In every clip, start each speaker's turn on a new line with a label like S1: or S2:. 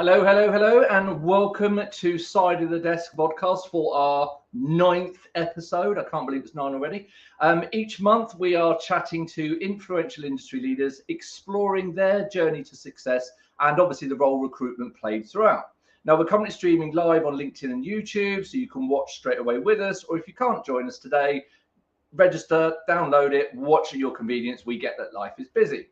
S1: Hello, hello, hello, and welcome to Side of the Desk podcast for our 9th episode. I can't believe it's 9 already. Each month we are chatting to influential industry leaders, exploring their journey to success and obviously the role recruitment played throughout. Now, we're currently streaming live on LinkedIn and YouTube, so you can watch straight away with us, or if you can't join us today, register, download it, watch at your convenience. We get that life is busy.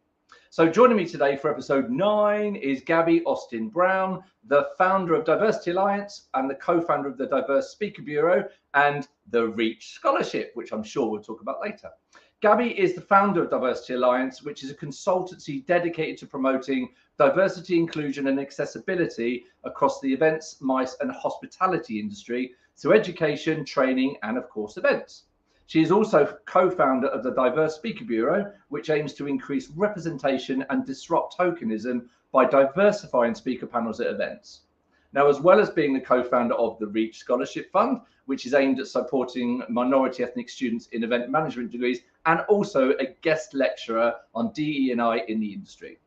S1: So joining me today for episode 9 is Gabby Austen Browne, the founder of Diversity Alliance and the co-founder of the Diverse Speaker Bureau and the Reach Scholarship, which I'm sure we'll talk about later. Gabby is the founder of Diversity Alliance, which is a consultancy dedicated to promoting diversity, inclusion and accessibility across the events, MICE and hospitality industry through education, training and of course events. She is also co-founder of the Diverse Speaker Bureau, which aims to increase representation and disrupt tokenism by diversifying speaker panels at events. Now, as well as being the co-founder of the Reach Scholarship Fund, which is aimed at supporting minority ethnic students in event management degrees, and also a guest lecturer on DE&I in the industry.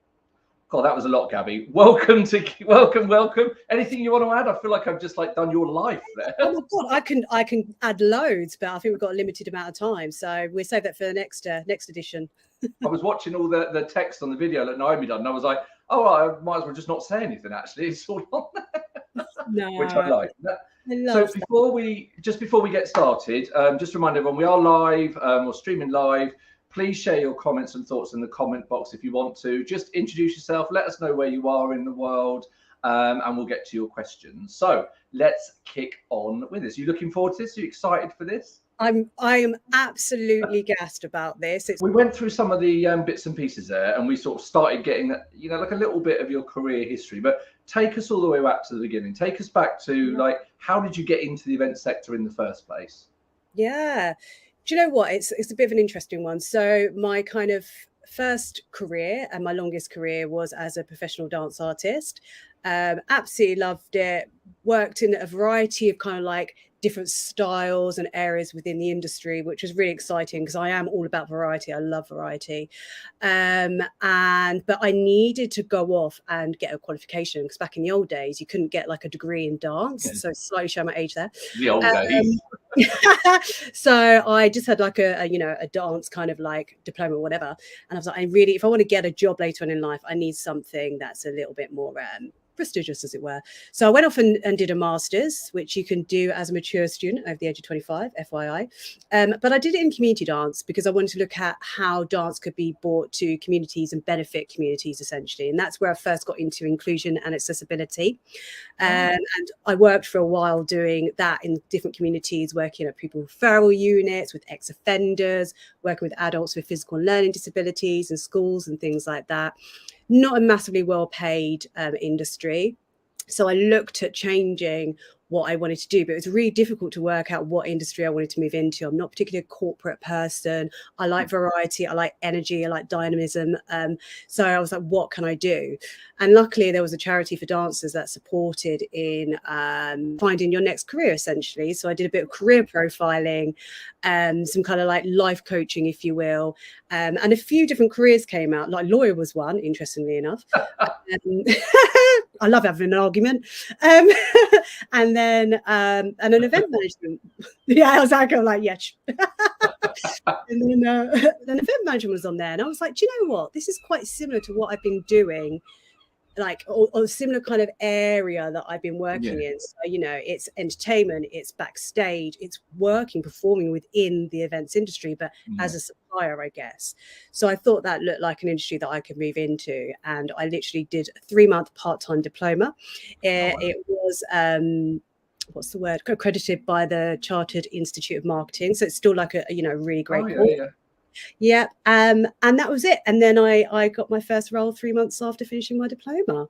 S1: God, that was a lot, Gabby. Welcome. Anything you want to add? I feel like I've just done your life there.
S2: Oh my God, I can add loads, but I think we've got a limited amount of time, so we'll save that for the next edition.
S1: I was watching all the text on the video that Naomi done, and I was like, oh, I might as well just not say anything. Actually, it's all on there,
S2: no,
S1: which I like. So before we get started, just remind everyone we are live. We're streaming live. Please share your comments and thoughts in the comment box if you want to. Just introduce yourself. Let us know where you are in the world, and we'll get to your questions. So let's kick on with this. You looking forward to this? Are you excited for this?
S2: I am absolutely gassed about this.
S1: We went through some of the bits and pieces there, and we sort of started getting like a little bit of your career history. But take us all the way back to the beginning. Take us back to how did you get into the event sector in the first place?
S2: Yeah. Do you know what? It's a bit of an interesting one. So my kind of first career and my longest career was as a professional dance artist. Absolutely loved it. Worked in a variety of kind of different styles and areas within the industry, which was really exciting because I am all about variety. I love variety. But I needed to go off and get a qualification because back in the old days, you couldn't get a degree in dance. So slightly show my age there.
S1: The old days.
S2: So I just had a dance kind of diploma or whatever. And I was like, if I want to get a job later on in life, I need something that's a little bit more prestigious, as it were. So I went off and did a master's, which you can do as a mature student over the age of 25, FYI. But I did it in community dance because I wanted to look at how dance could be brought to communities and benefit communities, essentially. And that's where I first got into inclusion and accessibility. And I worked for a while doing that in different communities, working at pupil referral units, with ex-offenders, working with adults with physical and learning disabilities in schools and things like that. Not a massively well-paid industry. So I looked at changing what I wanted to do, but it was really difficult to work out what industry I wanted to move into. I'm not particularly a corporate person. I like variety. I like energy. I like dynamism. So I was like, what can I do? And luckily there was a charity for dancers that supported in finding your next career, essentially. So I did a bit of career profiling, some kind of life coaching, if you will. And a few different careers came out. Lawyer was one, interestingly enough. I love having an argument. And then event management. Yeah, I was yes. And then event management was on there. And I was like, do you know what? This is quite similar to what I've been doing, or a similar kind of area that I've been working in. So, it's entertainment, it's backstage, it's performing within the events industry, but as a supplier, I guess. So I thought that looked like an industry that I could move into. And I literally did a 3-month part-time diploma. It was, what's the word? Accredited by the Chartered Institute of Marketing. So it's still a really great course. Yeah. And that was it. And then I got my first role 3 months after finishing my diploma.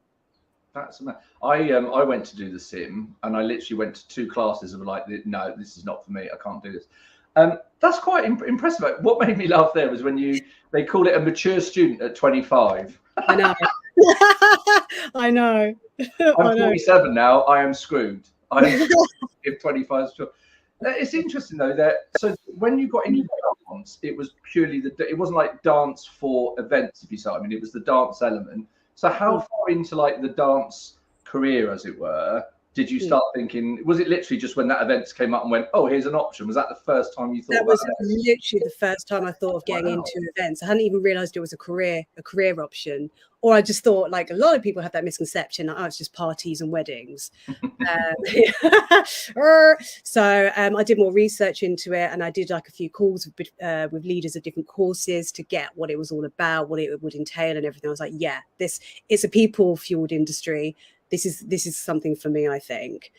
S1: That's amazing. I went to do the sim, and I literally went to 2 classes and were no, this is not for me. I can't do this. That's quite impressive. What made me laugh there was when they call it a mature student at 25.
S2: I know. I know.
S1: I'm 47 now. I am screwed. I'm if 25 is true. It's interesting though that so when you got into dance, it was purely it wasn't like dance for events, if you saw. I mean, it was the dance element. So how far into the dance career, as it were, did you start thinking, was it literally just when that event came up and went, oh, here's an option? Was that the first time you thought
S2: that
S1: about
S2: was literally the first time I thought of getting into events. I hadn't even realized it was a career option. Or I just thought, like a lot of people have that misconception, like, oh, it's just parties and weddings. So I did more research into it, and I did like a few calls with leaders of different courses to get what it was all about, what it would entail and everything. I was like, yeah, this is a people fueled industry. This is something for me, I think.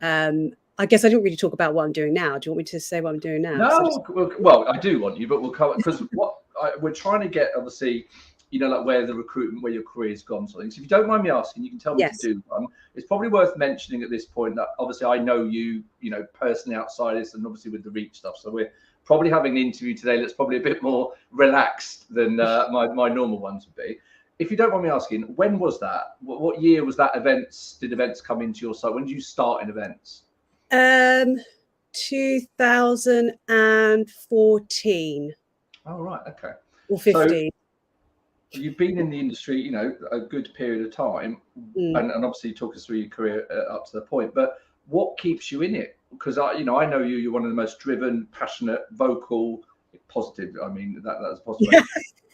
S2: I guess I didn't really talk about what I'm doing now. Do you want me to say what I'm doing now?
S1: No, well, I do want you, but we'll cover, because we're trying to get, obviously, you know, like where your career's gone. So if you don't mind me asking, you can tell me to do one. It's probably worth mentioning at this point that obviously I know you know, personally outside this, and obviously with the Reach stuff. So we're probably having an interview today that's probably a bit more relaxed than my normal ones would be. If you don't mind me asking, when was that? What year was that? Did events come into your site? When did you start in events?
S2: 2014.
S1: Oh, right, okay.
S2: Or 15.
S1: So you've been in the industry, you know, a good period of time, and obviously you talk us through your career up to the point. But what keeps you in it? Because I know you. You're one of the most driven, passionate, vocal, positive. I mean, that's possible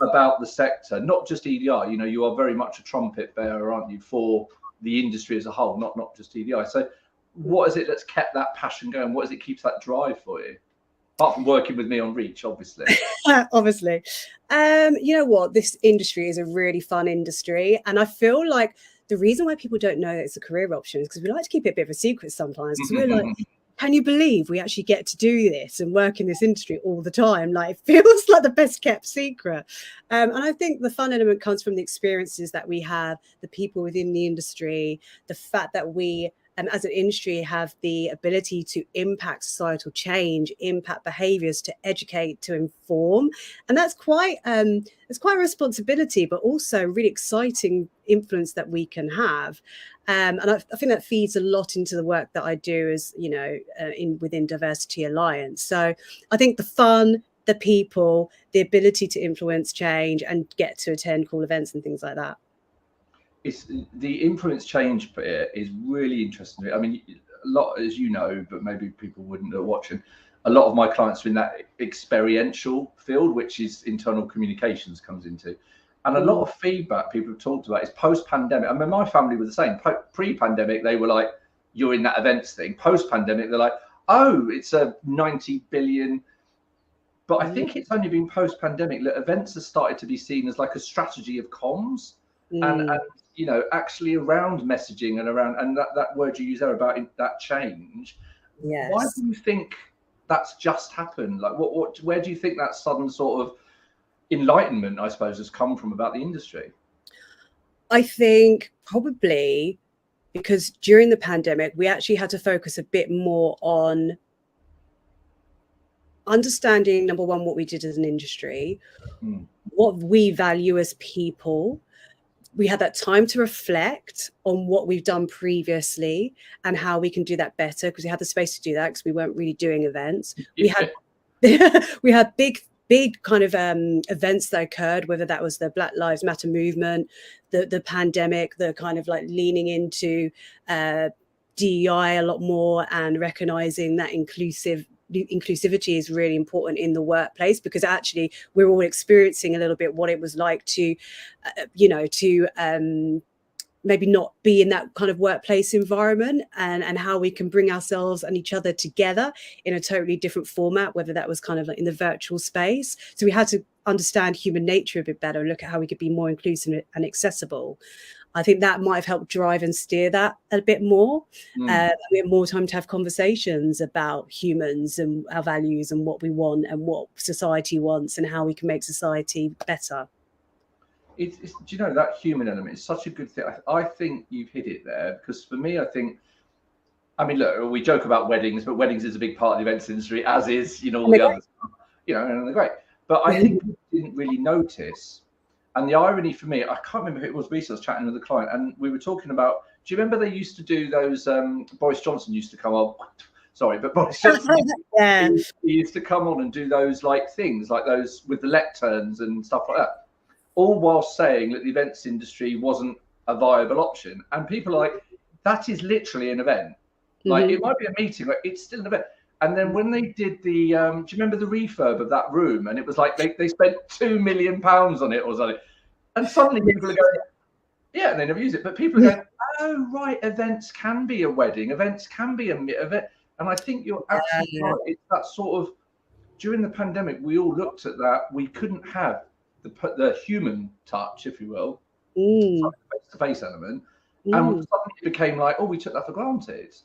S1: about the sector, not just EDI. You know, you are very much a trumpet bearer, aren't you, for the industry as a whole, not just EDI. So what is it that's kept that passion going? What is it keeps that drive for you? Apart from working with me on Reach, obviously.
S2: Obviously. You know what? This industry is a really fun industry. And I feel like the reason why people don't know that it's a career option is because we like to keep it a bit of a secret sometimes. Because we're like, can you believe we actually get to do this and work in this industry all the time? Like, it feels like the best kept secret. And I think the fun element comes from the experiences that we have, the people within the industry, the fact that we, as an industry, have the ability to impact societal change, impact behaviours, to educate, to inform, and that's quite a responsibility, but also really exciting influence that we can have. And I think that feeds a lot into the work that I do, as you know, within Diversity Alliance. So I think the fun, the people, the ability to influence change, and get to attend cool events and things like that.
S1: It's the influence change bit is really interesting. I mean, a lot, as you know, but maybe people wouldn't are watching. A lot of my clients are in that experiential field, which is internal communications comes into, and a lot of feedback people have talked about is post-pandemic. I mean, my family were the same. Pre-pandemic, they were like, "You're in that events thing." Post-pandemic, they're like, "Oh, it's a 90 billion." But I think it's only been post-pandemic that events have started to be seen as like a strategy of comms. And you know, actually around messaging and around, and that word you use there about that change.
S2: Yes.
S1: Why do you think that's just happened? Like, where do you think that sudden sort of enlightenment, I suppose, has come from about the industry?
S2: I think probably because during the pandemic, we actually had to focus a bit more on understanding, number one, what we did as an industry, what we value as people. We had that time to reflect on what we've done previously and how we can do that better, because we had the space to do that because we weren't really doing events. We had big kind of events that occurred, whether that was the Black Lives Matter movement, the pandemic, the kind of like leaning into DEI a lot more, and recognizing that inclusivity is really important in the workplace, because actually we're all experiencing a little bit what it was like to maybe not be in that kind of workplace environment, and how we can bring ourselves and each other together in a totally different format, whether that was kind of like in the virtual space. So we had to understand human nature a bit better and look at how we could be more inclusive and accessible. I think that might have helped drive and steer that a bit more. We had more time to have conversations about humans and our values and what we want and what society wants and how we can make society better.
S1: Do you know, that human element is such a good thing. I think you've hit it there, because for me, I mean, look, we joke about weddings, but weddings is a big part of the events industry, as is, you know, all the other stuff, you know, and they're great. But I think people didn't really notice. And the irony for me, I can't remember who it was recently, I was chatting with a client, and we were talking about, do you remember they used to do those, Boris Johnson used to come on, sorry, but Boris Johnson he used to come on and do those like things, like those with the lecterns and stuff like that, all while saying that the events industry wasn't a viable option. And people are like, that is literally an event. Like it might be a meeting, but it's still an event. And then when they did the, do you remember the refurb of that room? And it was like they spent £2 million on it or something. And suddenly people are going, yeah, and they never use it. But people are going, oh, right, events can be a wedding. Events can be a event. And I think you're absolutely right. It's that sort of, during the pandemic, we all looked at that. We couldn't have the human touch, if you will, face-to-face element. And suddenly it became like, oh, we took that for granted.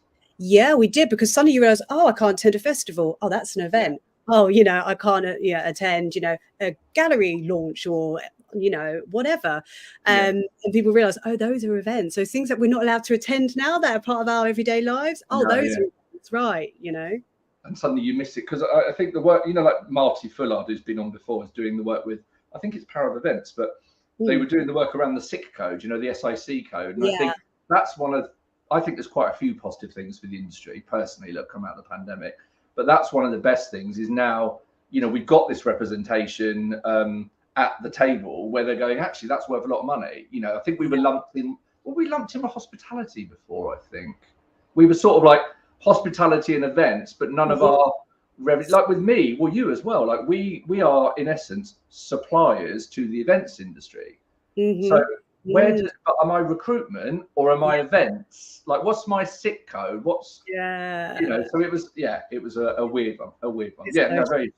S2: Yeah, we did, because suddenly you realize, oh, I can't attend a festival. Oh, that's an event. Yeah. Oh, you know, I can't attend, you know, a gallery launch or, you know, whatever. And people realize, oh, those are events. So things that we're not allowed to attend now that are part of our everyday lives. Oh, those are events, right, you know.
S1: And suddenly you miss it, because I think the work, you know, like Marty Fullard, who's been on before, is doing the work with, I think it's Power of Events, but they were doing the work around the SIC code, you know, the SIC code. And I think that's I think there's quite a few positive things for the industry, personally, that come out of the pandemic. But that's one of the best things is now, you know, we've got this representation at the table where they're going, actually, that's worth a lot of money. You know, I think we were lumped in with hospitality before, I think. We were sort of like hospitality and events, but none of our revenue, like with me, well, you as well, like we are in essence suppliers to the events industry. So am I recruitment or am I events? Like, what's my SIC code? What's you know? So it was a weird one. It's very interesting.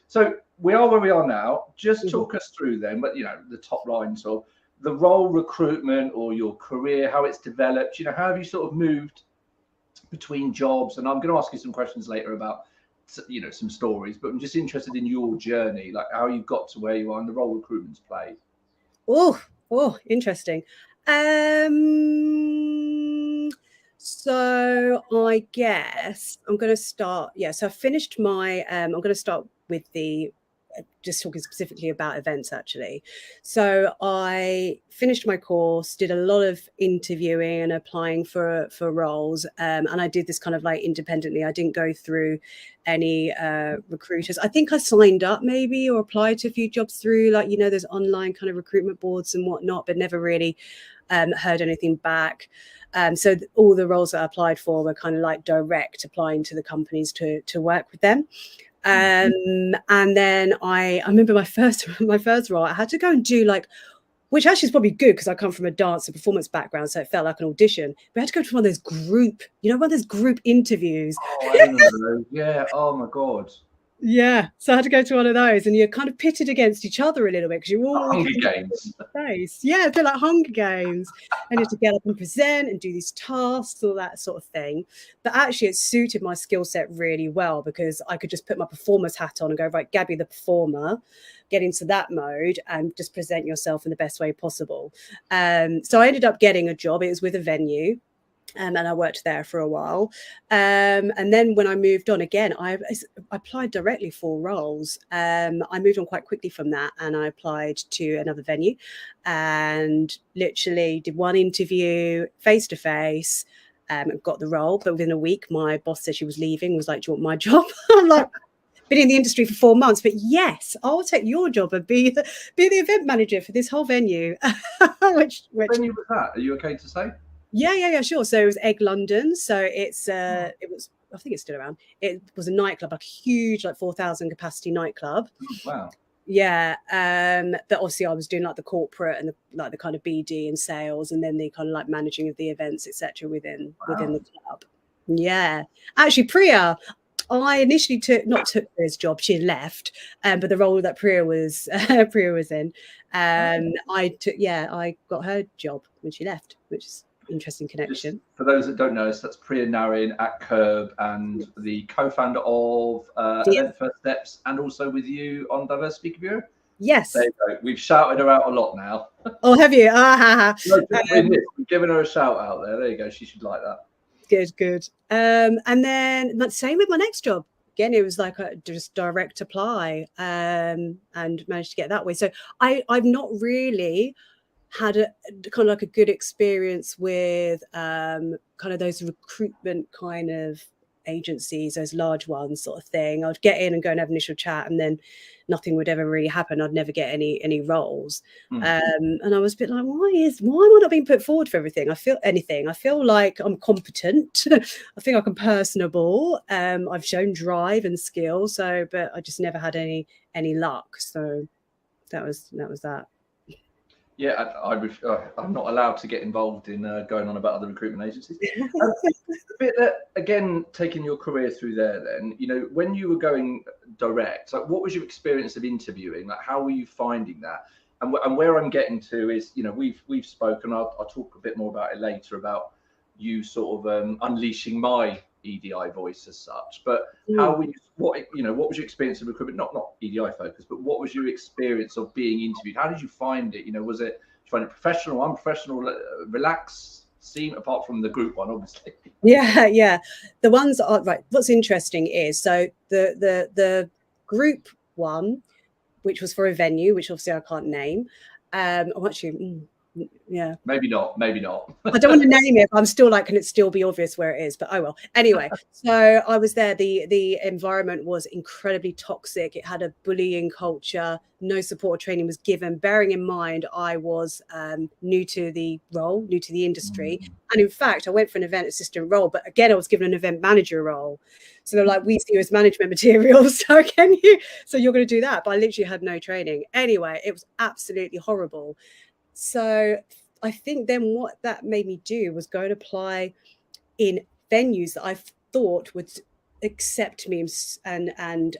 S1: So we are where we are now. Just talk us through then, but you know, the top lines of the role, recruitment, or your career, how it's developed. You know, how have you sort of moved between jobs? And I'm going to ask you some questions later about, you know, some stories, but I'm just interested in your journey, like how you got to where you are and the role recruitment's played.
S2: Oh, interesting. So I guess I'm going to start. So I finished my, I'm going to start with just talking specifically about events, actually. So I finished my course, did a lot of interviewing and applying for roles. And I did this kind of like independently. I didn't go through any recruiters. I think I signed up maybe or applied to a few jobs through, like, you know, there's online kind of recruitment boards and whatnot, but never really heard anything back. So all the roles that I applied for were kind of like direct applying to the companies to work with them. And then I remember my first role, I had to go and do like, which actually is probably good because I come from a dance and performance background, so it felt like an audition. But I had to go to one of those group interviews.
S1: Oh, I remember those. Yeah. Oh my God.
S2: Yeah, so I had to go to one of those, and you're kind of pitted against each other a little bit because you're all
S1: Hunger Games.
S2: Yeah, a bit like Hunger Games, and you have to get up and present and do these tasks, all that sort of thing. But actually, it suited my skill set really well because I could just put my performer's hat on and go, right, Gabby, the performer, get into that mode and just present yourself in the best way possible. So I ended up getting a job. It was with a venue. And I worked there for a while. And then when I moved on again, I applied directly for roles. I moved on quite quickly from that, and I applied to another venue and literally did one interview face to face, got the role. But within a week, my boss said she was leaving, was like, do you want my job? I'm like, been in the industry for 4 months, but yes, I'll take your job and be the event manager for this whole venue. which
S1: venue was that? Are you okay to say?
S2: Yeah, sure. So it was Egg London. So it was, I think it's still around. It was a nightclub, like a huge, like 4,000 capacity nightclub.
S1: Oh, wow.
S2: Yeah. But obviously I was doing like the corporate and the kind of BD and sales, and then the kind of like managing of the events, etc. within the club. Yeah. Actually, Priya, I initially not took Priya's job, she had left, but the role that Priya was in, I got her job when she left, which is interesting connection.
S1: Just for those that don't know, that's Priya Narin at Curb and the co-founder of Event First Steps, and also with you on Diversity Bureau.
S2: Yes.
S1: There you go. We've shouted her out a lot now.
S2: Oh, have you?
S1: We've given her a shout out there. There you go. She should like that.
S2: Good. And then same with my next job. Again, it was like just direct apply, and managed to get that way. So I've not really had a kind of like a good experience with kind of those recruitment kind of agencies, those large ones sort of thing. I'd get in and go and have an initial chat, and then nothing would ever really happen. I'd never get any roles. And I was a bit like, why am I not being put forward for everything? I feel like I'm competent. I think I'm personable. I've shown drive and skill. So, but I just never had any luck. So that was that.
S1: Yeah, I'm not allowed to get involved in going on about other recruitment agencies. The bit that, again, taking your career through there, then, you know, when you were going direct, like, what was your experience of interviewing? Like, how were you finding that? And where I'm getting to is, you know, we've spoken. I'll talk a bit more about it later, about you sort of unleashing my EDI voice as such. But how were you? What was your experience of recruitment? Not EDI focused, but what was your experience of being interviewed? How did you find it? You know, did you find it professional, unprofessional, relaxed? Scene, apart from the group one, obviously.
S2: Yeah. The ones that are right. What's interesting is, so the group one, which was for a venue, which obviously I can't name. Yeah,
S1: maybe not
S2: I don't want to name it, but I'm still like, can it still be obvious where it is? But oh well. Anyway, so I was there. The environment was incredibly toxic. It had a bullying culture. No support or training was given. Bearing in mind, I was new to the role, new to the industry, and in fact, I went for an event assistant role. But again, I was given an event manager role. So they're like, we see you as management materials. So you're going to do that? But I literally had no training. Anyway, it was absolutely horrible. So I think then what that made me do was go and apply in venues that I thought would accept me and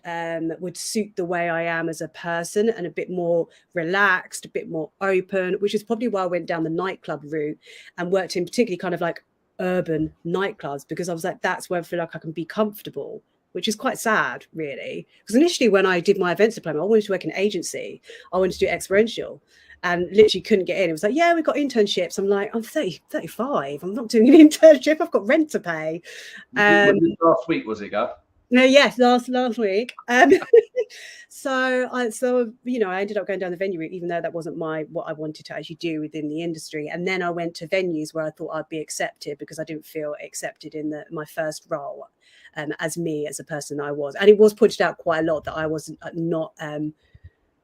S2: would suit the way I am as a person, and a bit more relaxed, a bit more open, which is probably why I went down the nightclub route and worked in particularly kind of like urban nightclubs, because I was like, that's where I feel like I can be comfortable, which is quite sad, really. Because initially when I did my events diploma, I wanted to work in an agency. I wanted to do experiential. And literally couldn't get in. It was like, yeah, we've got internships. I'm like, I'm 35. I'm not doing an internship. I've got rent to pay.
S1: Last week, was it, Gab?
S2: No, yes, last week. So you know, I ended up going down the venue route, even though that wasn't what I wanted to actually do within the industry. And then I went to venues where I thought I'd be accepted, because I didn't feel accepted in my first role as me, as a person I was. And it was pointed out quite a lot that I was not.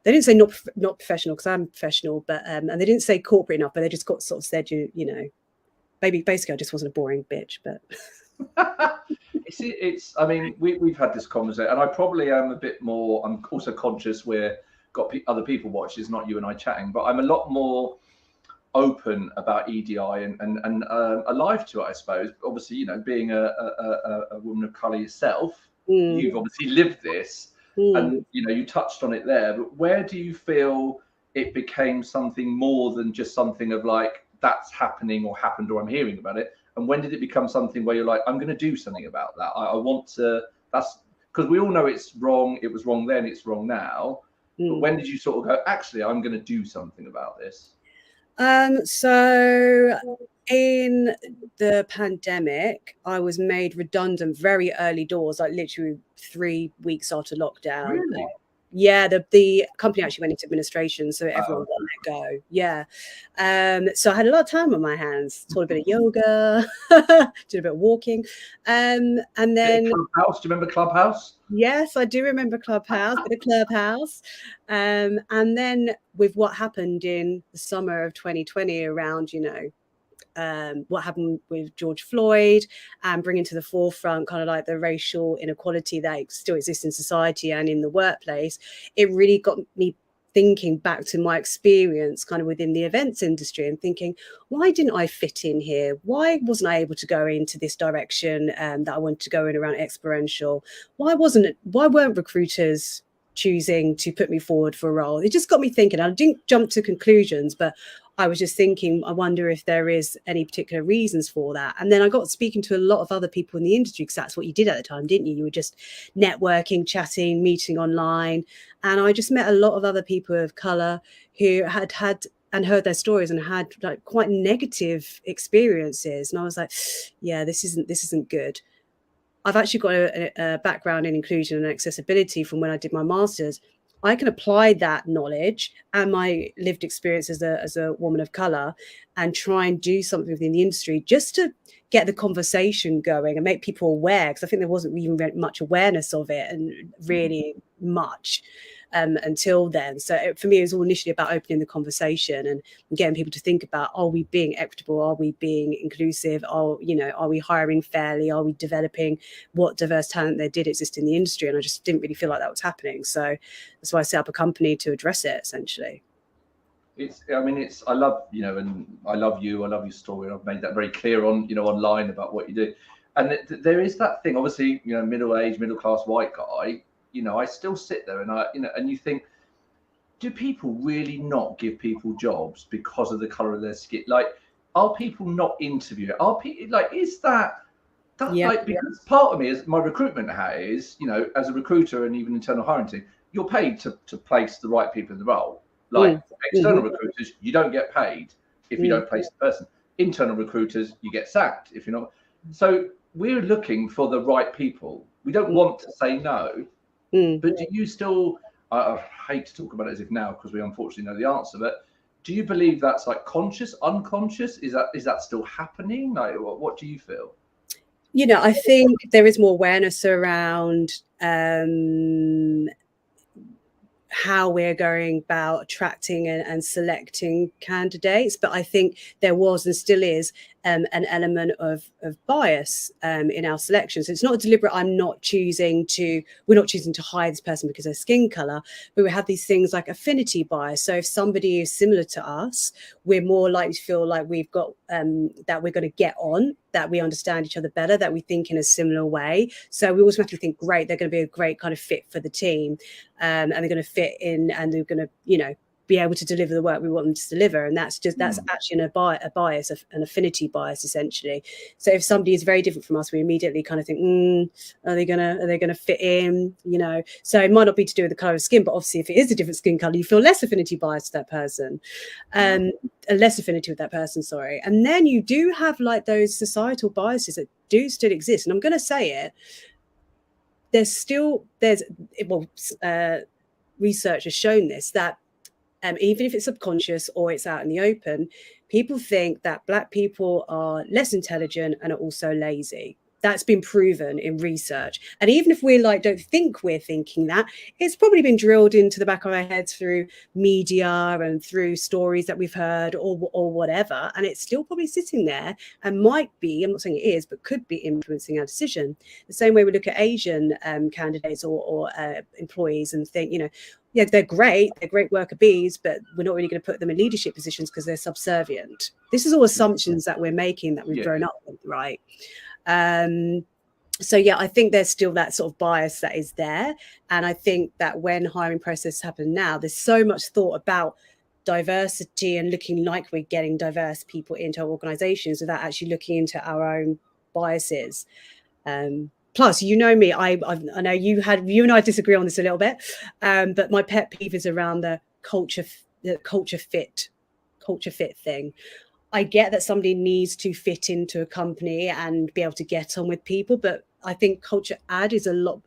S2: They didn't say not professional, because I'm professional, but and they didn't say corporate enough, but they just got sort of said, you know, basically I just wasn't a boring bitch. But
S1: it's I mean, we've had this conversation, and I probably am a bit more. I'm also conscious we're got other people watching, it's not you and I chatting, but I'm a lot more open about EDI and alive to it, I suppose. Obviously, you know, being a woman of colour yourself, you've obviously lived this. And, you know, you touched on it there, but where do you feel it became something more than just something of like, that's happening or happened or I'm hearing about it? And when did it become something where you're like, I'm going to do something about that? I want to, that's because we all know it's wrong. It was wrong then, it's wrong now. But when did you sort of go, actually, I'm going to do something about this?
S2: So in the pandemic, I was made redundant very early doors, like literally 3 weeks after lockdown.
S1: Really?
S2: Yeah, the company actually went into administration, so everyone got let go. Yeah. So I had a lot of time on my hands, taught a bit of yoga, did a bit of walking. And then
S1: Clubhouse, do you remember Clubhouse?
S2: Yes, I do remember Clubhouse, bit of Clubhouse. And then with what happened in the summer of 2020 around, you know, what happened with George Floyd, and bringing to the forefront kind of like the racial inequality that still exists in society and in the workplace, it really got me thinking back to my experience kind of within the events industry and thinking, why didn't I fit in here? Why wasn't I able to go into this direction that I wanted to go in around experiential? Why weren't recruiters choosing to put me forward for a role? It just got me thinking. I didn't jump to conclusions, but I was just thinking, I wonder if there is any particular reasons for that. And then I got speaking to a lot of other people in the industry, because that's what you did at the time, didn't you? You were just networking, chatting, meeting online. And I just met a lot of other people of colour who had and heard their stories and had like quite negative experiences. And I was like, yeah, this isn't good. I've actually got a background in inclusion and accessibility from when I did my master's. I can apply that knowledge and my lived experience as a woman of color and try and do something within the industry just to get the conversation going and make people aware, because I think there wasn't even much awareness of it, and really much until then. So for me, it was all initially about opening the conversation and getting people to think about, are we being equitable? Are we being inclusive? Are we hiring fairly? Are we developing what diverse talent there did exist in the industry? And I just didn't really feel like that was happening. So that's why I set up a company to address it, essentially.
S1: I love, and I love you. I love your story. I've made that very clear on, online about what you do. And there is that thing, obviously, middle-aged, middle-class white guy, I still sit there and and you think, do people really not give people jobs because of the color of their skin? Like, are people not interviewing? Are people like, is that like, because part of me is my recruitment hat is, as a recruiter and even internal hiring team, you're paid to place the right people in the role. Like external recruiters, you don't get paid if you don't place the person. Internal recruiters, you get sacked if you're not. So we're looking for the right people. We don't want to say no. But do you still, I hate to talk about it as if now, because we unfortunately know the answer, but do you believe that's like conscious, unconscious? Is that still happening? Like, what do you feel?
S2: I think there is more awareness around how we're going about attracting and selecting candidates. But I think there was and still is an element of bias in our selections. It's not deliberate. We're not choosing to hire this person because of their skin color, but we have these things like affinity bias. So if somebody is similar to us, we're more likely to feel like we've got that we're going to get on, that we understand each other better, that we think in a similar way. So we automatically think, great, they're going to be a great kind of fit for the team, and they're going to fit in, and they're going to, be able to deliver the work we want them to deliver. And that's actually a bias, an affinity bias, essentially. So if somebody is very different from us, we immediately kind of think, are they gonna fit in? So it might not be to do with the color of skin, but obviously if it is a different skin color, you feel less affinity bias to that person, less affinity with that person. Sorry. And then you do have like those societal biases that do still exist. And I'm going to say it. Research has shown this, that even if it's subconscious or it's out in the open, people think that Black people are less intelligent and are also lazy. That's been proven in research. And even if we don't think we're thinking that, it's probably been drilled into the back of our heads through media and through stories that we've heard or whatever. And it's still probably sitting there and might be, I'm not saying it is, but could be influencing our decision. The same way we look at Asian candidates or employees and think, yeah, they're great worker bees, but we're not really going to put them in leadership positions because they're subservient. This is all assumptions that we're making, that we've grown up with, right? So yeah, I think there's still that sort of bias that is there. And I think that when hiring processes happen now, there's so much thought about diversity and looking like we're getting diverse people into our organizations without actually looking into our own biases. Plus, me, I know you and I disagree on this a little bit, but my pet peeve is around the culture fit thing. I get that somebody needs to fit into a company and be able to get on with people, but I think culture add is a lot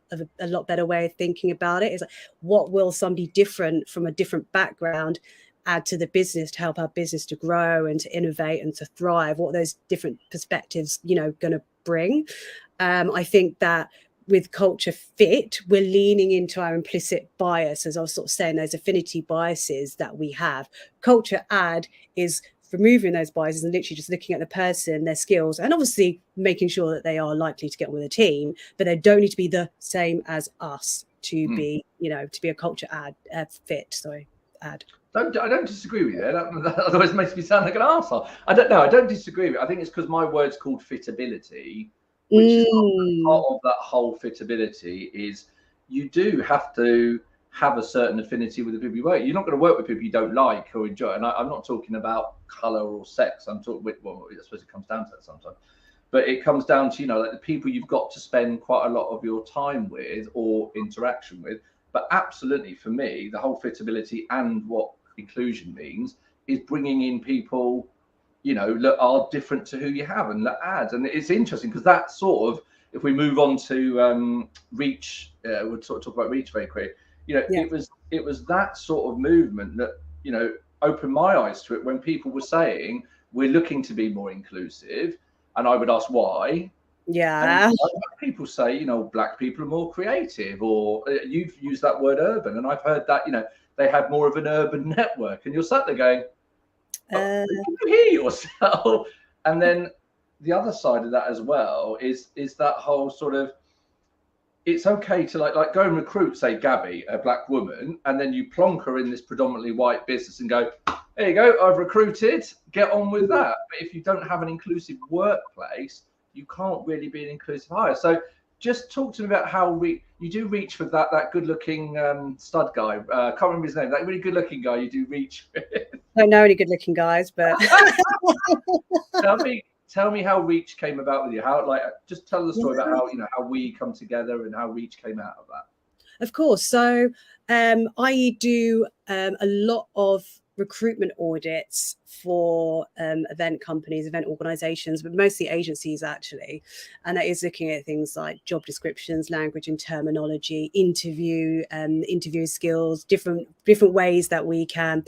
S2: better way of thinking about it. Is like, what will somebody different from a different background add to the business to help our business to grow and to innovate and to thrive? What those different perspectives, going to bring? I think that with culture fit, we're leaning into our implicit bias, as I was sort of saying, those affinity biases that we have. Culture add is removing those biases and literally just looking at the person, their skills, and obviously making sure that they are likely to get on with a team, but they don't need to be the same as us to be, to be a culture fit. I
S1: don't disagree with you there. That otherwise makes me sound like an arsehole. I don't know. I don't disagree with it. I think it's because my word's called fitability, which is part of that whole fitability is you do have to have a certain affinity with the people you work. You're not going to work with people you don't like or enjoy. And I'm not talking about color or sex. I'm talking with, well, I suppose it comes down to that sometimes. But it comes down to, like the people you've got to spend quite a lot of your time with or interaction with. But absolutely, for me, the whole fitability and what inclusion means is bringing in people, that are different to who you have and that add. And it's interesting because that sort of, if we move on to reach, we'll talk about reach very quick. It it was that sort of movement that, you know, opened my eyes to it when people were saying we're looking to be more inclusive, and I would ask why. And
S2: Yeah.
S1: people say, you know, black people are more creative, or you've used that word urban, and I've heard that, you know, they had more of an urban network, and you're sat there going, oh, can you hear yourself? And then the other side of that as well is that whole sort of, it's okay to like go and recruit, say, Gabby, a black woman, and then you plonk her in this predominantly white business and go, there you go, I've recruited, get on with that. But if you don't have an inclusive workplace, you can't really be an inclusive hire. So just talk to me about how you do reach for that good looking stud guy. Can't remember his name, that really good looking guy you do reach with.
S2: I don't know any good looking guys, but
S1: Tell me how Reach came about with you. How, like, just tell the story about how, you know, how we come together and how Reach came out of that.
S2: Of course. So I do a lot of recruitment audits for event companies, event organizations, but mostly agencies actually. And that is looking at things like job descriptions, language and terminology, interview skills, different ways that we can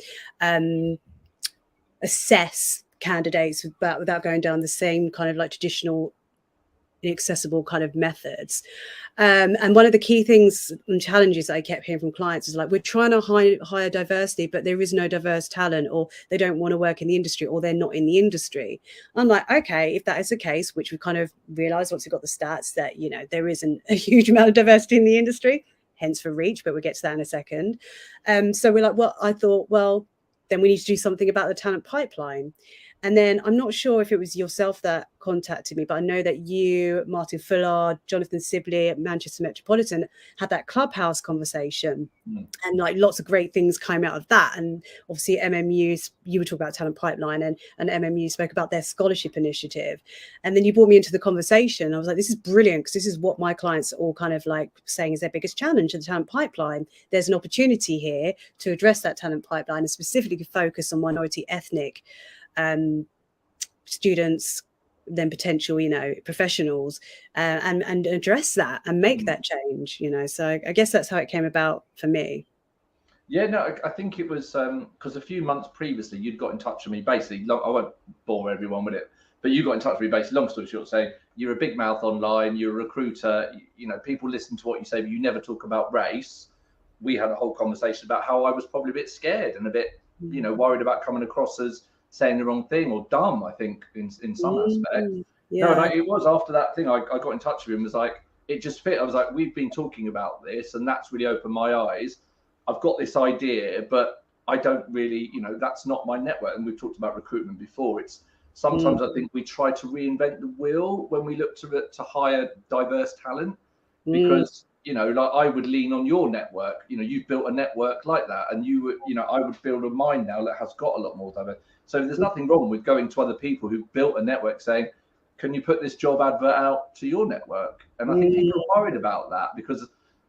S2: assess candidates without going down the same kind of like traditional inaccessible kind of methods. And one of the key things and challenges that I kept hearing from clients is like, we're trying to hire diversity, but there is no diverse talent, or they don't want to work in the industry, or they're not in the industry. I'm like, okay, if that is the case, which we kind of realized once we got the stats that, you know, there isn't a huge amount of diversity in the industry, hence for Reach, but we'll get to that in a second. So we're like, well, I thought, well, then we need to do something about the talent pipeline. And then I'm not sure if it was yourself that contacted me, but I know that you, Martin Fullard, Jonathan Sibley at Manchester Metropolitan had that Clubhouse conversation. And like lots of great things came out of that. And obviously MMU, you were talking about talent pipeline, and MMU spoke about their scholarship initiative. And then you brought me into the conversation. I was like, this is brilliant, because this is what my clients are all kind of like saying is their biggest challenge in the talent pipeline. There's an opportunity here to address that talent pipeline and specifically focus on minority ethnic students, then potential, you know, professionals, and address that and make that change, you know. So I guess that's how it came about for me.
S1: Yeah, no, I think it was because a few months previously you'd got in touch with me. Basically, I won't bore everyone with it, but you got in touch with me basically, long story short, saying you're a big mouth online, you're a recruiter, you know, people listen to what you say, but you never talk about race. We had a whole conversation about how I was probably a bit scared and a bit, you know, worried about coming across as saying the wrong thing or dumb, I think, in some aspect. Yeah. No, it was after that thing, I got in touch with him, was like, it just fit. I was like, we've been talking about this, and that's really opened my eyes. I've got this idea, but I don't really, you know, that's not my network. And we've talked about recruitment before. It's sometimes I think we try to reinvent the wheel when we look to hire diverse talent, because you know, like I would lean on your network. You know, you've built a network like that, and you would, you know, I would build a mine now that has got a lot more diverse. So there's nothing wrong with going to other people who've built a network saying, can you put this job advert out to your network? And I think people are worried about that, because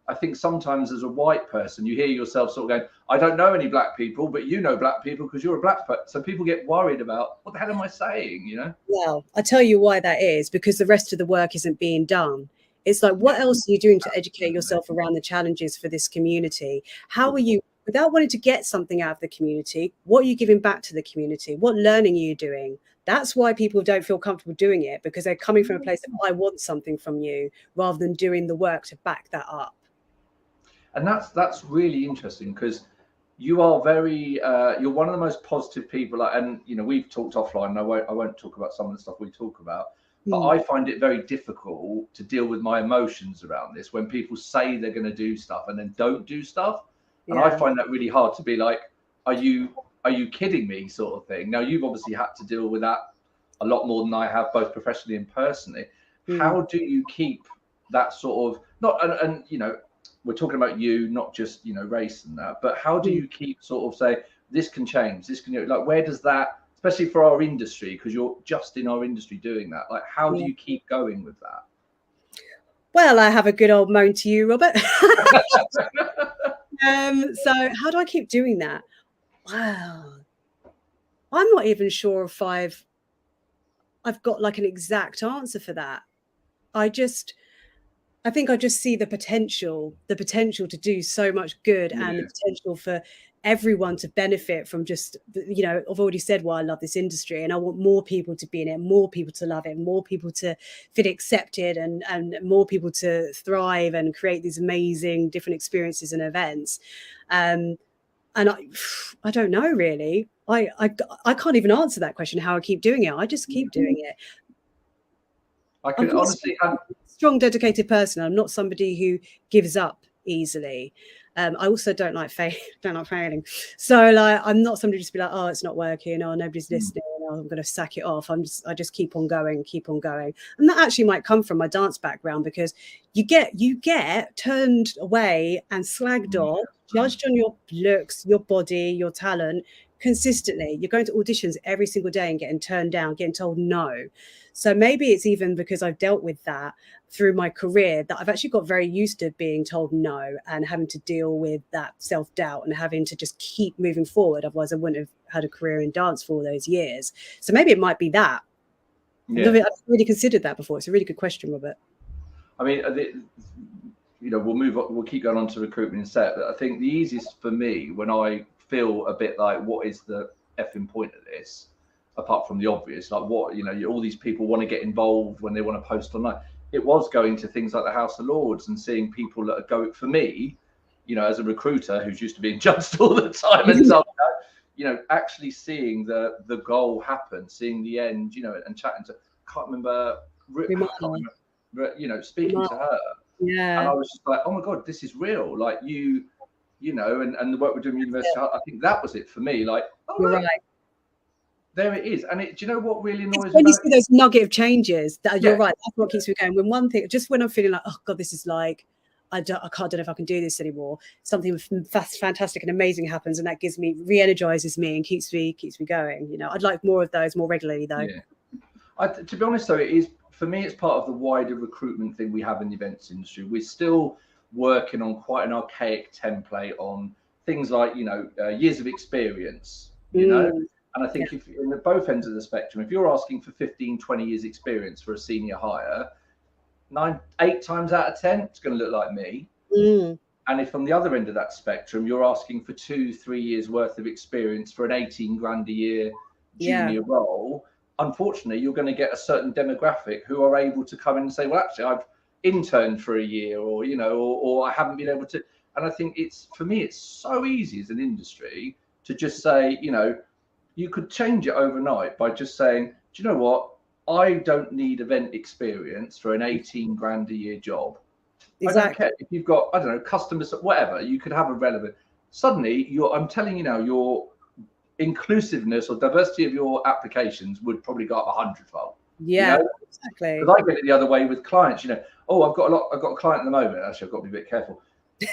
S1: I think sometimes as a white person, you hear yourself sort of going, I don't know any black people, but you know black people because you're a black person. So people get worried about, what the hell am I saying, you know?
S2: Well, I tell you why that is, because the rest of the work isn't being done. It's like, what else are you doing to educate yourself around the challenges for this community? How are you, without wanting to get something out of the community, what are you giving back to the community? What learning are you doing? That's why people don't feel comfortable doing it, because they're coming from a place of, I want something from you, rather than doing the work to back that up.
S1: And that's really interesting, because you are very you're one of the most positive people, and you know, we've talked offline, and I won't talk about some of the stuff we talk about, but I find it very difficult to deal with my emotions around this when people say they're going to do stuff and then don't do stuff. And I find that really hard to be like, are you kidding me, sort of thing. Now, you've obviously had to deal with that a lot more than I have, both professionally and personally. How do you keep that sort of, not, and you know, we're talking about you, not just, you know, race and that, but how do you keep sort of say, this can change, this can, like, where does that, especially for our industry, because you're just in our industry doing that, like, how do you keep going with that?
S2: Well, I have a good old moan to you, Robert. So how do I keep doing that? Wow. I'm not even sure if I've got like an exact answer for that. I just, I think I just see the potential to do so much good, and the potential for everyone to benefit from just, you know, I've already said why I love this industry, and I want more people to be in it, more people to love it, more people to feel accepted, and more people to thrive and create these amazing different experiences and events. And I don't know really. I can't even answer that question, how I keep doing it. I just keep doing it.
S1: I can honestly, I'm
S2: a strong, dedicated person. I'm not somebody who gives up easily. I also don't like failing. So like, I'm not somebody just be like, oh, it's not working, or nobody's listening, or I'm going to sack it off. I just keep on going. And that actually might come from my dance background, because you get turned away and slagged off, judged on your looks, your body, your talent consistently. You're going to auditions every single day and getting turned down, getting told no. So maybe it's even because I've dealt with that through my career that I've actually got very used to being told no and having to deal with that self-doubt and having to just keep moving forward. Otherwise, I wouldn't have had a career in dance for all those years. So maybe it might be that. Yeah. I've really considered that before. It's a really good question, Robert.
S1: I mean, you know, we'll move on, we'll keep going on to recruitment in a sec, but I think the easiest for me when I feel a bit like, what is the effing point of this? Apart from the obvious, like what, you know, all these people want to get involved when they want to post online. It was going to things like the House of Lords and seeing people that are going, for me, you know, as a recruiter who's used to being judged all the time and stuff, you know, actually seeing the goal happen, seeing the end, you know, and chatting to, I can't remember, you know, speaking to her.
S2: Yeah.
S1: And I was just like, oh my God, this is real. Like you know, and the work we're doing at university, I think that was it for me. Like, oh,
S2: you're right.
S1: There it is. And do you know what really annoys me?
S2: When you see those nugget of changes, you're right. That's what keeps me going. When one thing, just when I'm feeling like, oh God, this is like, I don't know if I can do this anymore. Something fantastic and amazing happens, and that gives me, re-energizes me and keeps me going. You know, I'd like more of those more regularly, though.
S1: Yeah. To be honest, though, it is, for me, it's part of the wider recruitment thing we have in the events industry. We're still working on quite an archaic template on things like, you know, years of experience, you know. And I think if in both ends of the spectrum, if you're asking for 15, 20 years experience for a senior hire, 8 times out of 10, it's going to look like me. And if on the other end of that spectrum, you're asking for 2-3 years worth of experience for an 18 grand a year junior role, unfortunately, you're going to get a certain demographic who are able to come in and say, well, actually, I've interned for a year, or, you know, or I haven't been able to. And I think it's, for me, it's so easy as an industry to just say, you know, you could change it overnight by just saying, do you know what? I don't need event experience for an 18 grand a year job. Exactly. I don't care if you've got, I don't know, customers, whatever, you could have a relevant. Suddenly, I'm telling you now, your inclusiveness or diversity of your applications would probably go up 100-fold.
S2: Yeah,
S1: you know?
S2: Exactly.
S1: Because I get it the other way with clients, you know, oh, I've got a client at the moment. Actually, I've got to be a bit careful.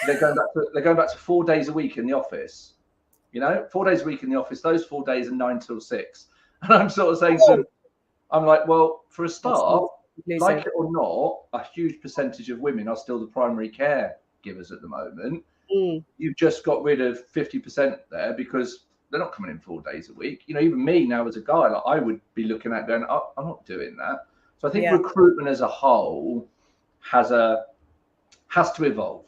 S1: They're going back to 4 days a week in the office. You know, 4 days a week in the office, those 4 days are 9 till 6. And I'm sort of saying to them, I'm like, well, for a start, like it or not, a huge percentage of women are still the primary care givers at the moment. You've just got rid of 50% there because they're not coming in 4 days a week. You know, even me now as a guy, like I would be looking at going, oh, I'm not doing that. So I think recruitment as a whole has to evolve.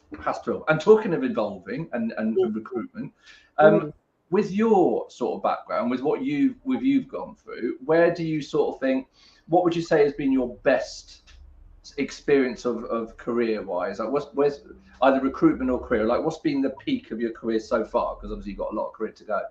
S1: And talking of evolving and recruitment, with your sort of background, with what you've gone through, where do you sort of think, what would you say has been your best experience of career-wise? Like where's either recruitment or career? Like what's been the peak of your career so far? Because obviously you've got a lot of career to go.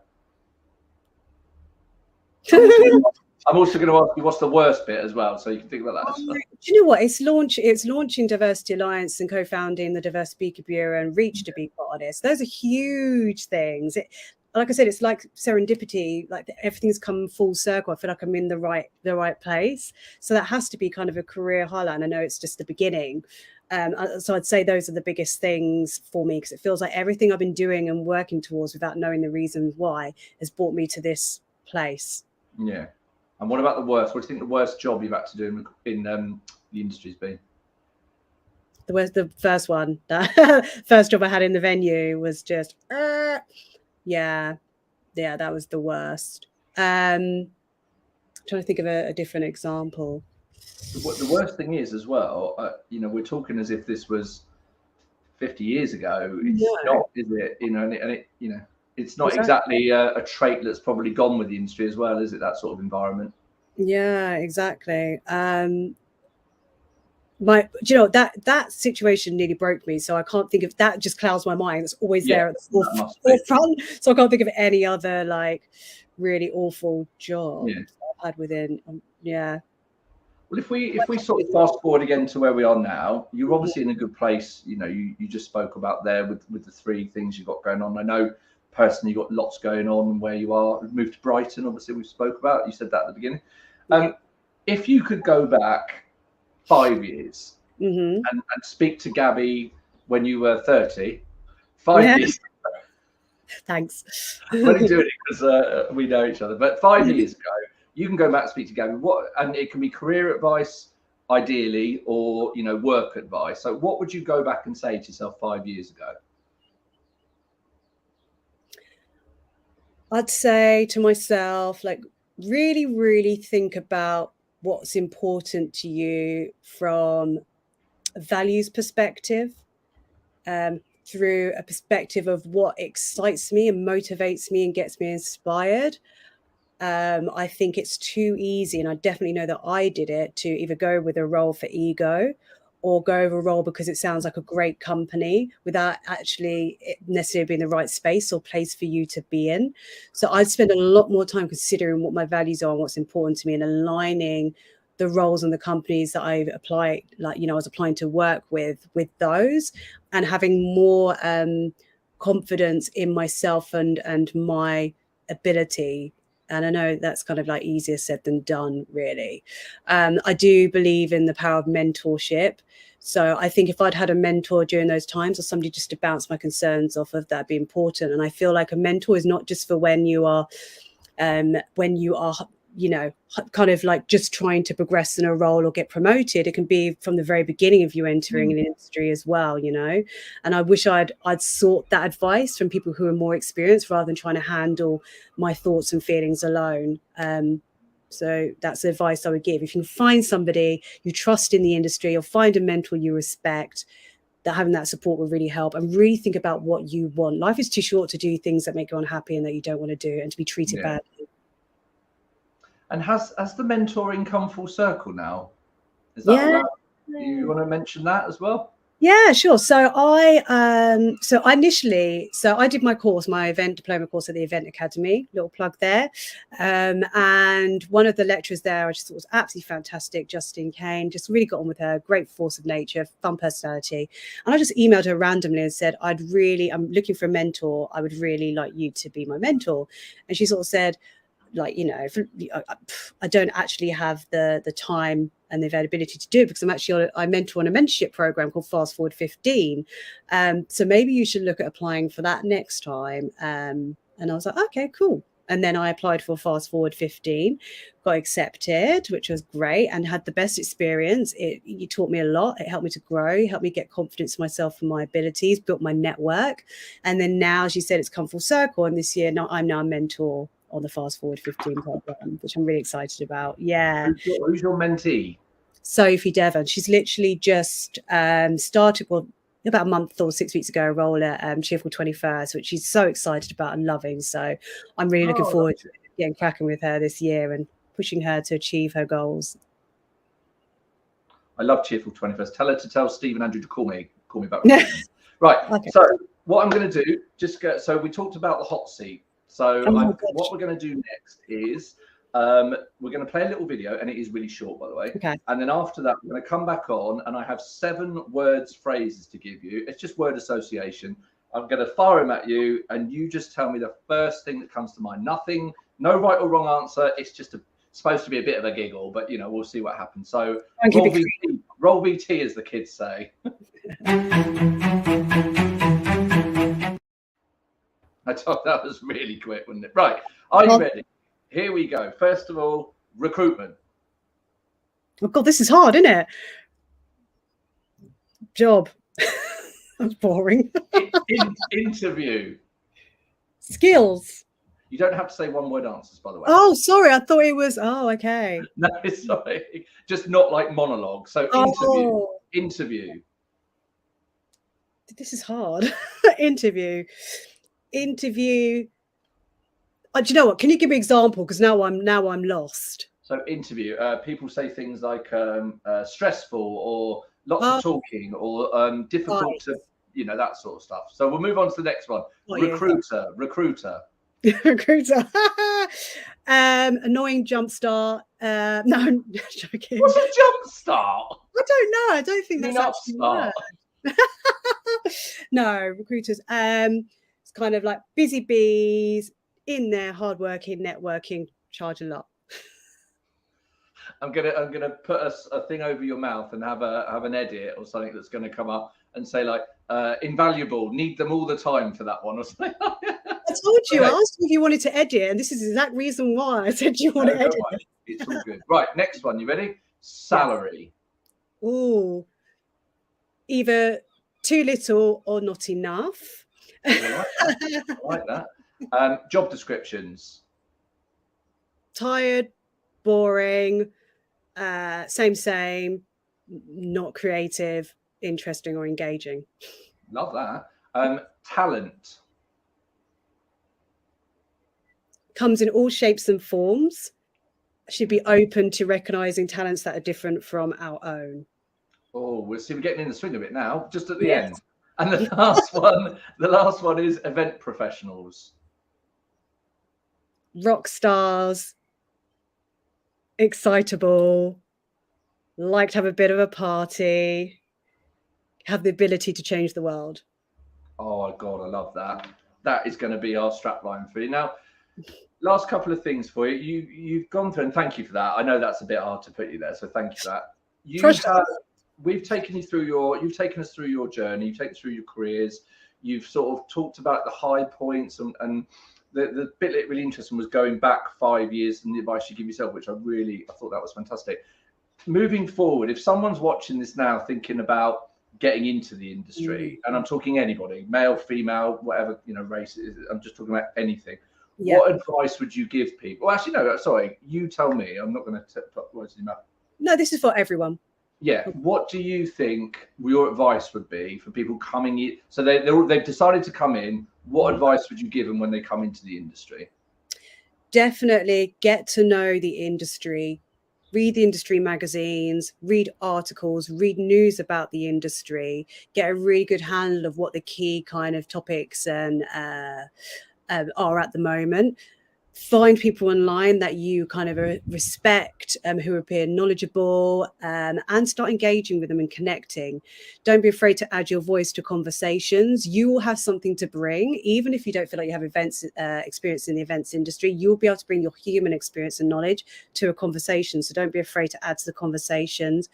S1: I'm also going to ask you what's the worst bit as well, so you can think about that.
S2: Do you know what? It's launching Diversity Alliance and co-founding the Diverse Speaker Bureau and Reach, to be quite honest. Those are huge things. Like I said, it's like serendipity. Like everything's come full circle. I feel like I'm in the right place. So that has to be kind of a career highlight. And I know it's just the beginning. So I'd say those are the biggest things for me, because it feels like everything I've been doing and working towards without knowing the reasons why has brought me to this place.
S1: Yeah. And what about the worst? What do you think the worst job you've had to do in the industry's been?
S2: The first one, first job I had in the venue was just, yeah, that was the worst. Trying to think of a different example.
S1: The worst thing is as well, we're talking as if this was 50 years ago. It's not, is it? It's not exactly a trait that's probably gone with the industry as well, is it? That sort of environment.
S2: Yeah, exactly. That situation nearly broke me, so I can't think of that. Just clouds my mind. It's always there at the forefront, so I can't think of any other like really awful job I've had within.
S1: Well, if we sort of fast forward again to where we are now, you're obviously in a good place. You just spoke about there with the 3 things you've got going on. I know personally you've got lots going on where you are. We've moved to Brighton, obviously we spoke about. You said that at the beginning. If you could go back 5 years and speak to Gabby when you were 30, 5 years.
S2: Thanks.
S1: I'm only doing it because we know each other. But 5 years ago, you can go back and speak to Gabby. And it can be career advice, ideally, or work advice. So, what would you go back and say to yourself 5 years ago?
S2: I'd say to myself, like, really, really think about what's important to you from a values perspective, through a perspective of what excites me and motivates me and gets me inspired. I think it's too easy, and I definitely know that I did it, to either go with a role for ego or go over a role because it sounds like a great company without actually necessarily being the right space or place for you to be in. So I'd spend a lot more time considering what my values are and what's important to me, and aligning the roles and the companies that I apply, like, I was applying to work with those, and having more confidence in myself and my ability. And I know that's kind of like easier said than done, really. I do believe in the power of mentorship. So I think if I'd had a mentor during those times, or somebody just to bounce my concerns off of, that'd be important. And I feel like a mentor is not just for when you are kind of like just trying to progress in a role or get promoted. It can be from the very beginning of you entering an industry as well, And I wish I'd sought that advice from people who are more experienced, rather than trying to handle my thoughts and feelings alone. So that's the advice I would give. If you can find somebody you trust in the industry, or find a mentor you respect, that having that support will really help. And really think about what you want. Life is too short to do things that make you unhappy and that you don't want to do, and to be treated badly.
S1: And has the mentoring come full circle now? Is that do you want to mention that as well?
S2: Yeah, sure. So I did my course, my event diploma course at the Event Academy, little plug there. And one of the lecturers there I just thought was absolutely fantastic, Justine Kane. Just really got on with her, great force of nature, fun personality. And I just emailed her randomly and said, I'm looking for a mentor. I would really like you to be my mentor. And she sort of said, like, I don't actually have the time and the availability to do it, because I mentor on a mentorship program called Fast Forward 15. So maybe you should look at applying for that next time. And I was like, okay, cool. And then I applied for Fast Forward 15, got accepted, which was great, and had the best experience. It taught me a lot. It helped me to grow, helped me get confidence in myself and my abilities, built my network. And then now, as you said, it's come full circle. And this year, I'm now a mentor on the Fast Forward 15 program, which I'm really excited about. Yeah.
S1: Who's your mentee?
S2: Sophie Devon. She's literally just started, about a month or 6 weeks ago, a role at Cheerful 21st, which she's so excited about and loving. So I'm really looking forward to getting cracking with her this year and pushing her to achieve her goals.
S1: I love Cheerful 21st. Tell her to tell Steve and Andrew to call me back. Right. Okay. So what I'm going to do, so we talked about the hot seat. So what we're going to do next is we're going to play a little video, and it is really short, by the way.
S2: Okay.
S1: And then after that, we're going to come back on, and I have 7 phrases to give you. It's just word association. I'm going to fire them at you, and you just tell me the first thing that comes to mind. Nothing, no right or wrong answer. It's just supposed to be a bit of a giggle, but we'll see what happens. So roll VT, as the kids say. I thought that was really quick, wasn't it? Right. Are you ready? Here we go. First of all, recruitment.
S2: Oh, God, this is hard, isn't it? Job. That's boring.
S1: Interview.
S2: Skills.
S1: You don't have to say one-word answers, by the way.
S2: Oh, sorry. I thought it was. Oh, okay.
S1: No, sorry. Just not like monologue. So interview.
S2: This is hard. Interview. Do you know what? Can you give me an example? Because now I'm lost.
S1: So interview. People say things like stressful or lots of talking or difficult to, that sort of stuff. So we'll move on to the next one. Recruiter.
S2: Recruiter. Annoying jump start. No, I'm joking.
S1: What's a jump start?
S2: I don't know. I don't think that's actually
S1: start.
S2: No, recruiters. It's kind of like busy bees in there, hardworking, networking, charge a lot.
S1: I'm gonna put a thing over your mouth and have an edit or something that's going to come up and say like invaluable, need them all the time for that one or something.
S2: I told you, I asked if you wanted to edit, and this is the exact reason why I said you want to edit.
S1: It's all good. Right, next one. You ready? Salary.
S2: Oh, either too little or not enough.
S1: I like that. Job descriptions.
S2: Tired, boring, same, not creative, interesting or engaging.
S1: Love that. Talent.
S2: Comes in all shapes and forms. Should be open to recognizing talents that are different from our own.
S1: Oh, we'll see. We're getting in the swing of it now, just at the end. And the last one is event professionals.
S2: Rock stars, excitable, like to have a bit of a party, have the ability to change the world.
S1: Oh God, I love that. That is going to be our strapline for you. Now, last couple of things for you. You've gone through, and thank you for that. I know that's a bit hard to put you there, so thank you for that. We've taken us through your journey. You've taken us through your careers. You've sort of talked about the high points and the bit that really interesting was going back 5 years and the advice you give yourself, which I thought that was fantastic. Moving forward, if someone's watching this now thinking about getting into the industry, and I'm talking anybody, male, female, whatever, race, I'm just talking about anything. Yeah. What advice would you give people? Well, actually, no, sorry, you tell me. I'm not going to put words in your mouth.
S2: No, this is for everyone.
S1: Yeah. What do you think your advice would be for people coming in? So they've decided to come in. What advice would you give them when they come into the industry?
S2: Definitely get to know the industry. Read the industry magazines, read articles, read news about the industry, get a really good handle of what the key kind of topics and are at the moment. Find people online that you kind of respect, who appear knowledgeable, and start engaging with them and connecting. Don't be afraid to add your voice to conversations. You will have something to bring, even if you don't feel like you have experience in the events industry. You'll be able to bring your human experience and knowledge to a conversation. So don't be afraid to add to the conversations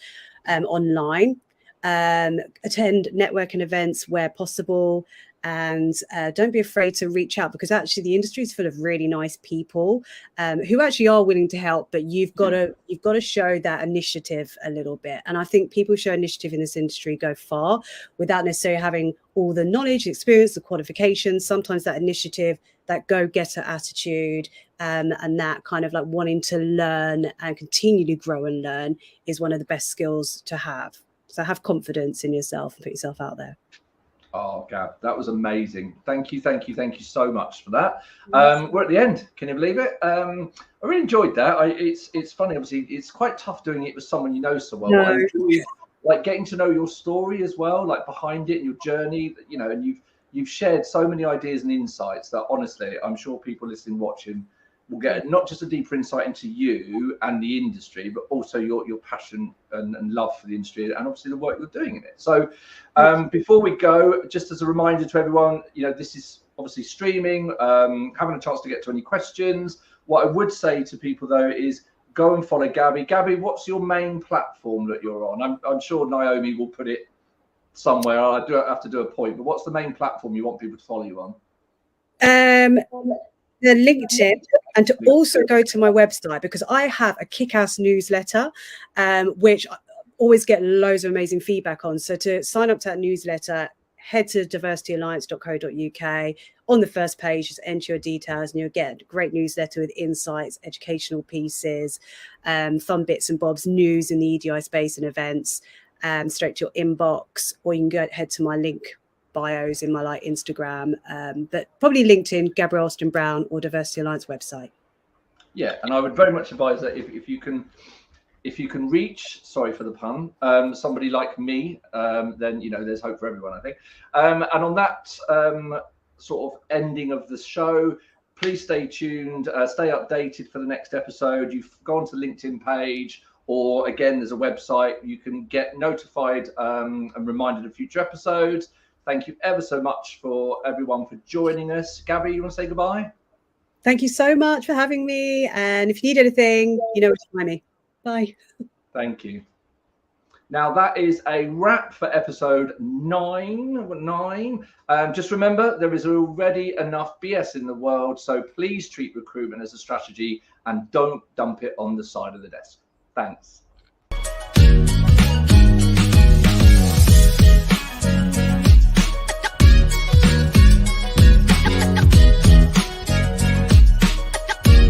S2: online. Attend networking events where possible. And don't be afraid to reach out, because actually the industry is full of really nice people who actually are willing to help, but you've got to show that initiative a little bit. And I think people who show initiative in this industry go far without necessarily having all the knowledge, experience, the qualifications. Sometimes that initiative, that go-getter attitude, and that kind of like wanting to learn and continually grow and learn is one of the best skills to have. So have confidence in yourself and put yourself out there.
S1: Oh, Gab, that was amazing. Thank you so much for that. We're at the end. Can you believe it? I really enjoyed that. It's funny, obviously, it's quite tough doing it with someone you know so well. No. I enjoyed, like, getting to know your story as well, like behind it and your journey, and you've shared so many ideas and insights that honestly, I'm sure people listening, watching will get not just a deeper insight into you and the industry, but also your passion and love for the industry and obviously the work you're doing in it. So before we go, just as a reminder to everyone, this is obviously streaming, having a chance to get to any questions. What I would say to people though is go and follow Gabby. Gabby, what's your main platform that you're on? I'm sure Naomi will put it somewhere. I do have to do a point, but what's the main platform you want people to follow you on?
S2: The LinkedIn, and to also go to my website, because I have a kick-ass newsletter, which I always get loads of amazing feedback on. So to sign up to that newsletter, head to diversityalliance.co.uk. On the first page, just enter your details and you'll get a great newsletter with insights, educational pieces, fun bits and bobs, news in the EDI space and events, straight to your inbox, or you can head to my link bios in my Instagram, but probably LinkedIn, Gabrielle Austen Browne, or Diversity Alliance website.
S1: Yeah, and I would very much advise that if you can reach, sorry for the pun, somebody like me, then there's hope for everyone, I think. And on that sort of ending of the show, please stay tuned, stay updated for the next episode. You've gone to the LinkedIn page, or again, there's a website. You can get notified and reminded of future episodes. Thank you ever so much for everyone for joining us. Gabby, you want to say goodbye?
S2: Thank you so much for having me. And if you need anything, you know where to find me. Bye.
S1: Thank you. Now that is a wrap for episode 9. Just remember, there is already enough BS in the world, so please treat recruitment as a strategy and don't dump it on the side of the desk. Thanks.